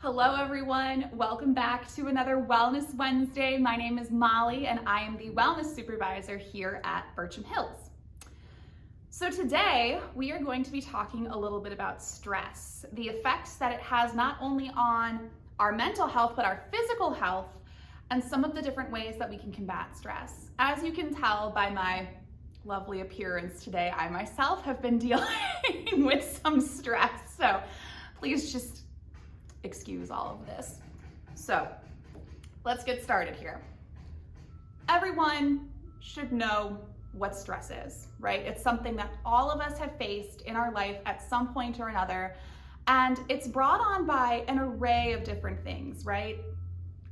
Hello everyone, welcome back to another Wellness Wednesday. My name is Molly and I am the Wellness Supervisor here at Bircham Hills. So today we are going to be talking a little bit about stress, the effects that it has not only on our mental health but our physical health, and some of the different ways that we can combat stress. As you can tell by my lovely appearance today, I myself have been dealing with some stress, so please just excuse all of this. So let's get started here. Everyone should know what stress is, right? It's something that all of us have faced in our life at some point or another, and it's brought on by an array of different things, right?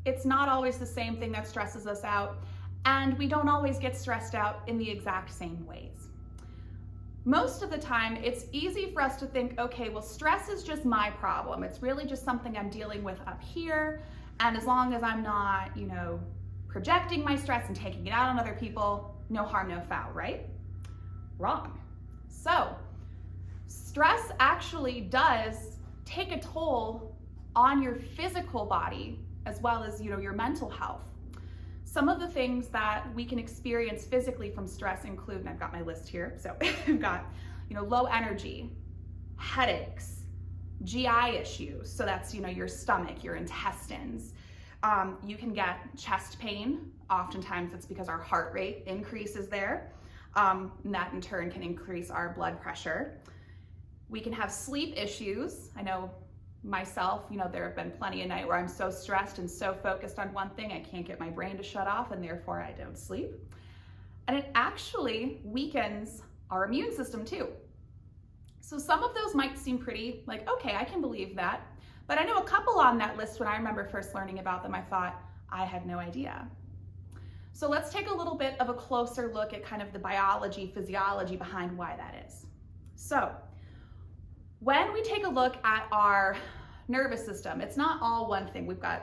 It's not always the same thing that stresses us out, and we don't always get stressed out in the exact same ways. Most of the time, it's easy for us to think, okay, well, stress is just my problem. It's really just something I'm dealing with up here. And as long as I'm not, projecting my stress and taking it out on other people, no harm, no foul, right? Wrong. So, stress actually does take a toll on your physical body as well as, your mental health. Some of the things that we can experience physically from stress include, and I've got my list here, so I've got, low energy, headaches, GI issues, so that's, your stomach, your intestines. You can get chest pain. Oftentimes it's because our heart rate increases there, and that in turn can increase our blood pressure. We can have sleep issues. I know myself, there have been plenty of nights where I'm so stressed and so focused on one thing, I can't get my brain to shut off, and therefore I don't sleep. And it actually weakens our immune system too. So some of those might seem pretty like, okay, I can believe that. But I know a couple on that list, when I remember first learning about them, I thought, I had no idea. So let's take a little bit of a closer look at kind of the biology, physiology behind why that is. So when we take a look at our nervous system, it's not all one thing. We've got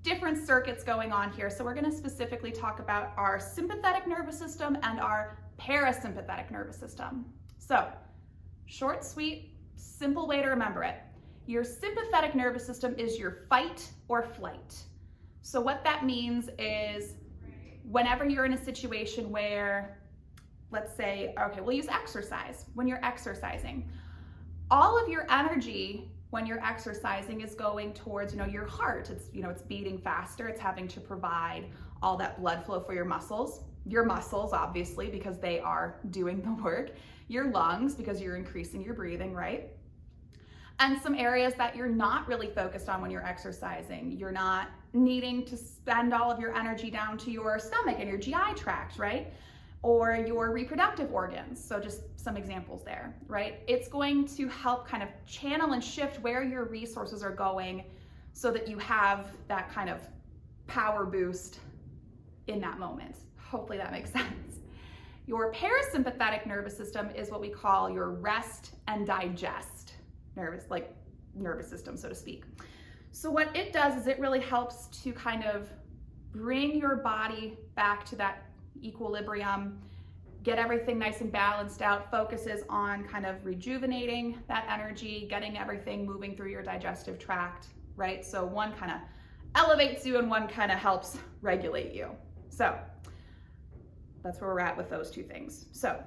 different circuits going on here. So we're going to specifically talk about our sympathetic nervous system and our parasympathetic nervous system. So short, sweet, simple way to remember it. Your sympathetic nervous system is your fight or flight. So what that means is whenever you're in a situation where, let's say, okay, we'll use exercise. When you're exercising, all of your energy when you're exercising is going towards, your heart. It's, it's beating faster. It's having to provide all that blood flow for your muscles. Your muscles, obviously, because they are doing the work. Your lungs, because you're increasing your breathing, right? And some areas that you're not really focused on when you're exercising. You're not needing to spend all of your energy down to your stomach and your GI tract, right? Or your reproductive organs. So just some examples there, right? It's going to help kind of channel and shift where your resources are going so that you have that kind of power boost in that moment. Hopefully that makes sense. Your parasympathetic nervous system is what we call your rest and digest nervous system, so to speak. So what it does is it really helps to kind of bring your body back to that equilibrium, get everything nice and balanced out, focuses on kind of rejuvenating that energy, getting everything moving through your digestive tract, right? So one kind of elevates you and one kind of helps regulate you. So that's where we're at with those two things. So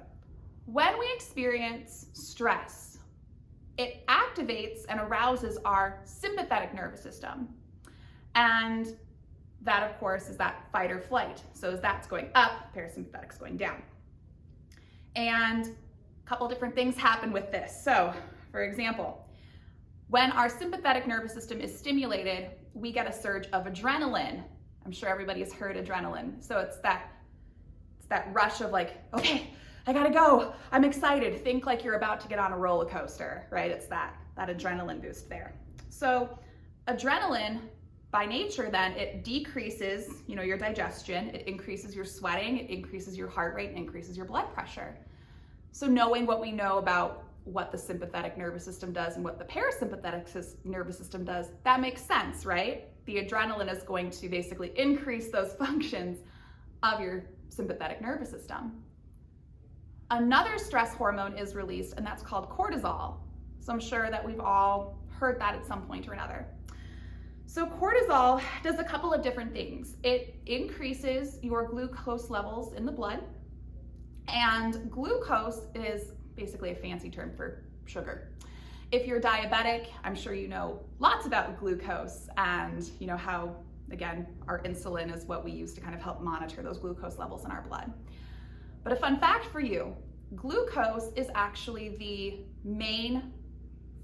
when we experience stress, it activates and arouses our sympathetic nervous system. And that, of course, is that fight or flight. So as that's going up, parasympathetic's going down. And a couple different things happen with this. So, for example, when our sympathetic nervous system is stimulated, we get a surge of adrenaline. I'm sure everybody has heard adrenaline. So it's that rush of like, okay, I gotta go. I'm excited. Think like you're about to get on a roller coaster, right? It's that adrenaline boost there. So adrenaline, by nature, then, it decreases, your digestion, it increases your sweating, it increases your heart rate, and increases your blood pressure. So knowing what we know about what the sympathetic nervous system does and what the parasympathetic nervous system does, that makes sense, right? The adrenaline is going to basically increase those functions of your sympathetic nervous system. Another stress hormone is released, and that's called cortisol. So I'm sure that we've all heard that at some point or another. So cortisol does a couple of different things. It increases your glucose levels in the blood, and glucose is basically a fancy term for sugar. If you're diabetic, I'm sure you know lots about glucose and you know how, again, our insulin is what we use to kind of help monitor those glucose levels in our blood. But a fun fact for you, glucose is actually the main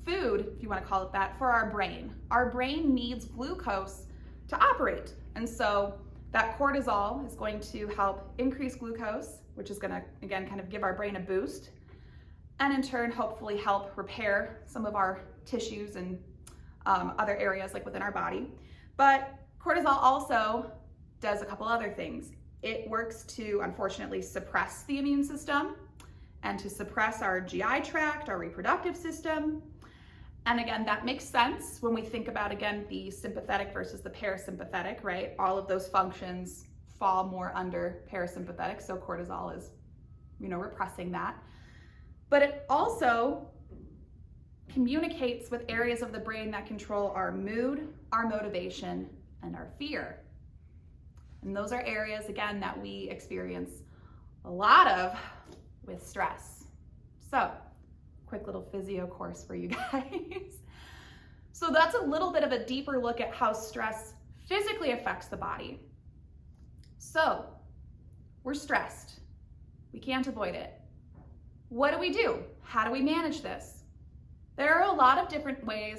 food, if you want to call it that, for our brain. Our brain needs glucose to operate. And so that cortisol is going to help increase glucose, which is going to, again, kind of give our brain a boost, and in turn, hopefully help repair some of our tissues and other areas like within our body. But cortisol also does a couple other things. It works to, unfortunately, suppress the immune system and to suppress our GI tract, our reproductive system. And again, that makes sense when we think about, again, the sympathetic versus the parasympathetic, right? All of those functions fall more under parasympathetic, so cortisol is, you know, repressing that. But it also communicates with areas of the brain that control our mood, our motivation, and our fear. And those are areas, again, that we experience a lot of with stress. So, quick little physio course for you guys. So that's a little bit of a deeper look at how stress physically affects the body. So, we're stressed. We can't avoid it. What do? How do we manage this? There are a lot of different ways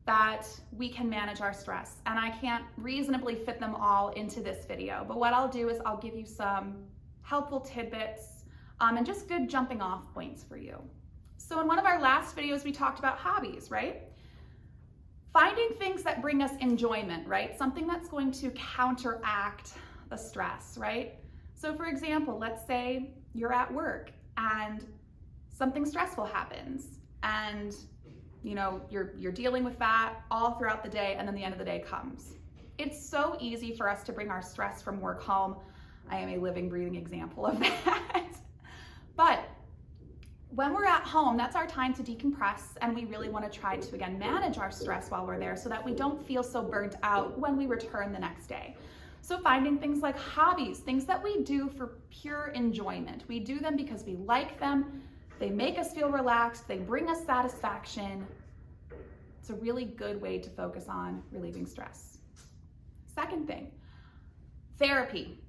that we can manage our stress, and I can't reasonably fit them all into this video, but what I'll do is I'll give you some helpful tidbits and just good jumping off points for you. So in one of our last videos, we talked about hobbies, right? Finding things that bring us enjoyment, right? Something that's going to counteract the stress, right? So for example, let's say you're at work and something stressful happens, and you know, you're dealing with that all throughout the day, and then the end of the day comes. It's so easy for us to bring our stress from work home. I am a living, breathing example of that. But when we're at home, that's our time to decompress, and we really want to try to, again, manage our stress while we're there so that we don't feel so burnt out when we return the next day. So finding things like hobbies, things that we do for pure enjoyment. We do them because we like them. They make us feel relaxed. They bring us satisfaction. It's a really good way to focus on relieving stress. Second thing, therapy.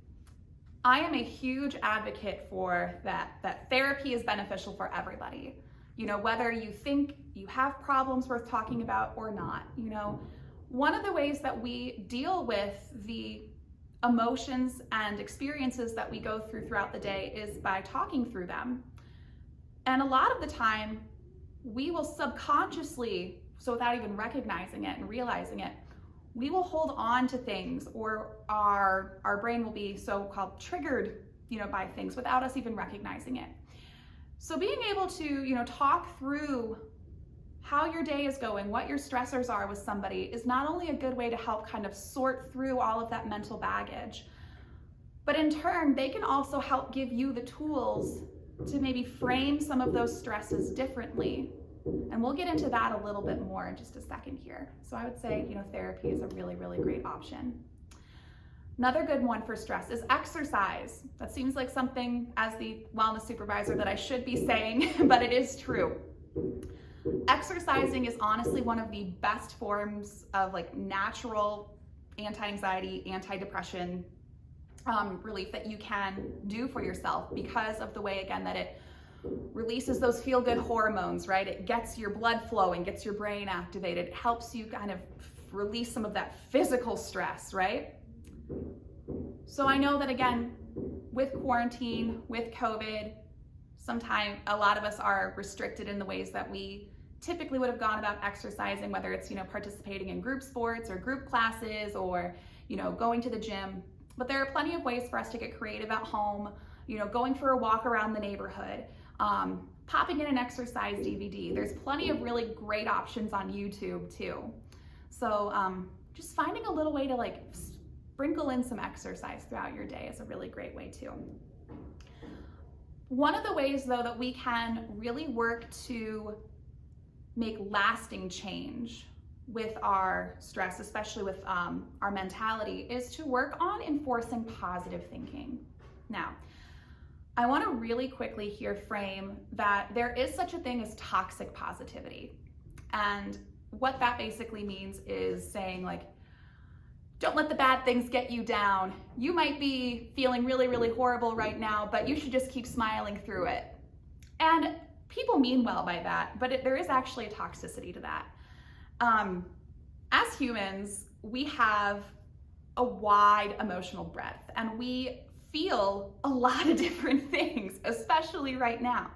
I am a huge advocate for that therapy is beneficial for everybody. You know, whether you think you have problems worth talking about or not, you know, one of the ways that we deal with the emotions and experiences that we go through throughout the day is by talking through them. And a lot of the time, we will subconsciously, so without even recognizing it and realizing it, we will hold on to things, or our brain will be so-called triggered, you know, by things without us even recognizing it. So being able to, you know, talk through how your day is going, what your stressors are with somebody is not only a good way to help kind of sort through all of that mental baggage, but in turn, they can also help give you the tools to maybe frame some of those stresses differently. And we'll get into that a little bit more in just a second here. So I would say, you know, therapy is a really, really great option. Another good one for stress is exercise. That seems like something as the wellness supervisor that I should be saying, but it is true. Exercising is honestly one of the best forms of like natural anti-anxiety, anti-depression relief that you can do for yourself because of the way, again, that it releases those feel-good hormones, right? It gets your blood flowing, gets your brain activated. It helps you kind of release some of that physical stress, right? So I know that, again, with quarantine, with COVID, sometimes a lot of us are restricted in the ways that we typically would have gone about exercising, whether it's, you know, participating in group sports or group classes or, you know, going to the gym. But there are plenty of ways for us to get creative at home, you know, going for a walk around the neighborhood, popping in an exercise DVD. There's plenty of really great options on YouTube too. So just finding a little way to like sprinkle in some exercise throughout your day is a really great way too. One of the ways though that we can really work to make lasting change with our stress, especially with our mentality, is to work on enforcing positive thinking. Now, I want to really quickly here frame that there is such a thing as toxic positivity. And what that basically means is saying, like, don't let the bad things get you down. You might be feeling really, really horrible right now, but you should just keep smiling through it. And people mean well by that, but there is actually a toxicity to that. As humans, we have a wide emotional breadth, and we feel a lot of different things, especially right now.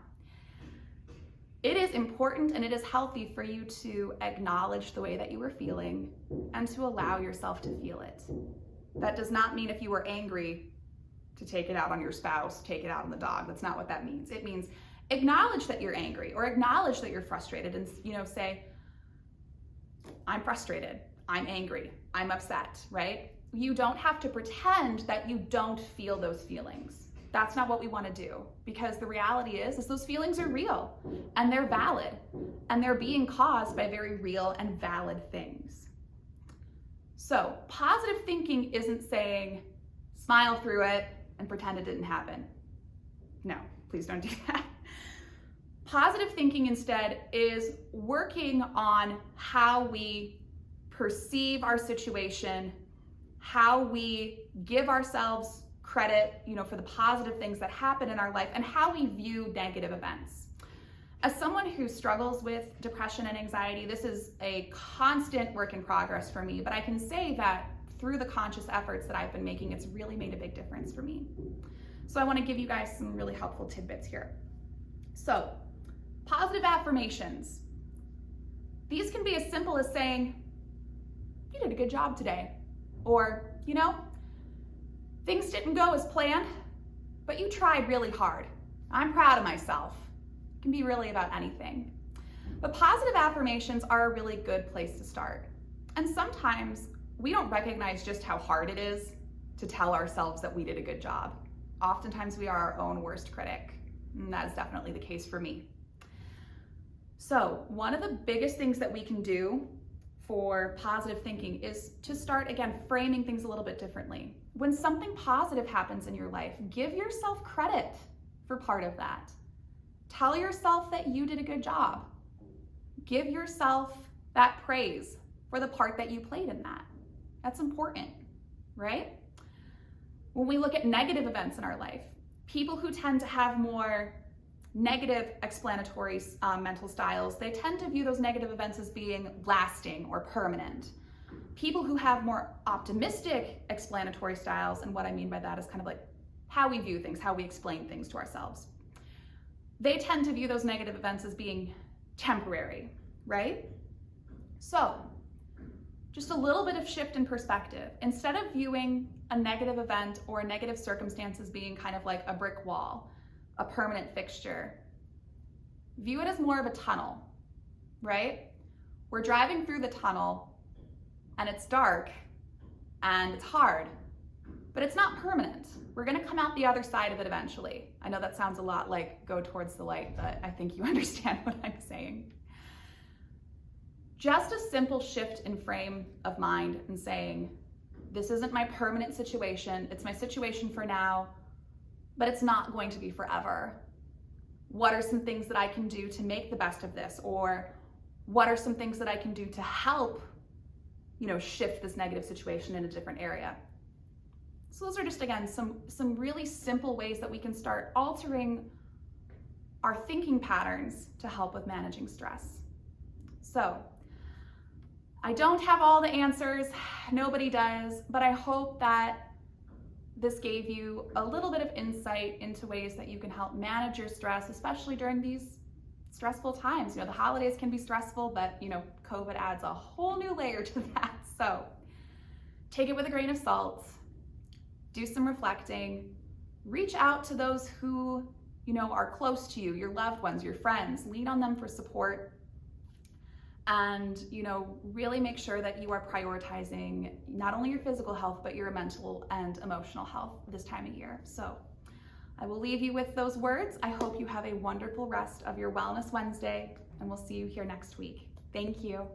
It is important and it is healthy for you to acknowledge the way that you were feeling and to allow yourself to feel it. That does not mean if you were angry to take it out on your spouse, take it out on the dog. That's not what that means. It means acknowledge that you're angry or acknowledge that you're frustrated and, say, I'm frustrated, I'm angry, I'm upset, right? You don't have to pretend that you don't feel those feelings. That's not what we want to do, because the reality is those feelings are real and they're valid and they're being caused by very real and valid things. So positive thinking isn't saying smile through it and pretend it didn't happen. No, please don't do that. Positive thinking instead is working on how we perceive our situation, how we give ourselves credit, for the positive things that happen in our life, and how we view negative events. As someone who struggles with depression and anxiety, this is a constant work in progress for me, but I can say that through the conscious efforts that I've been making, it's really made a big difference for me. So I want to give you guys some really helpful tidbits here. So, positive affirmations. These can be as simple as saying, you did a good job today. Or, things didn't go as planned, but you tried really hard. I'm proud of myself. It can be really about anything. But positive affirmations are a really good place to start. And sometimes we don't recognize just how hard it is to tell ourselves that we did a good job. Oftentimes we are our own worst critic, and that is definitely the case for me. So one of the biggest things that we can do for positive thinking is to start, again, framing things a little bit differently. When something positive happens in your life, give yourself credit for part of that. Tell yourself that you did a good job. Give yourself that praise for the part that you played in that. That's important, right? When we look at negative events in our life, people who tend to have more negative explanatory mental styles, they tend to view those negative events as being lasting or permanent. People who have more optimistic explanatory styles, and what I mean by that is kind of like how we view things, how we explain things to ourselves, they tend to view those negative events as being temporary, right? So just a little bit of shift in perspective. Instead of viewing a negative event or a negative circumstance as being kind of like a brick wall, a permanent fixture, view it as more of a tunnel, right? We're driving through the tunnel and it's dark and it's hard, but it's not permanent. We're gonna come out the other side of it eventually. I know that sounds a lot like go towards the light, but I think you understand what I'm saying. Just a simple shift in frame of mind and saying, this isn't my permanent situation, it's my situation for now, but it's not going to be forever. What are some things that I can do to make the best of this? Or what are some things that I can do to help, shift this negative situation in a different area? So those are just, again, some really simple ways that we can start altering our thinking patterns to help with managing stress. So I don't have all the answers, nobody does, but I hope that this gave you a little bit of insight into ways that you can help manage your stress, especially during these stressful times. The holidays can be stressful, but COVID adds a whole new layer to that. So take it with a grain of salt, do some reflecting, reach out to those who, are close to you, your loved ones, your friends, lean on them for support. And, really make sure that you are prioritizing not only your physical health, but your mental and emotional health this time of year. So I will leave you with those words. I hope you have a wonderful rest of your Wellness Wednesday, and we'll see you here next week. Thank you.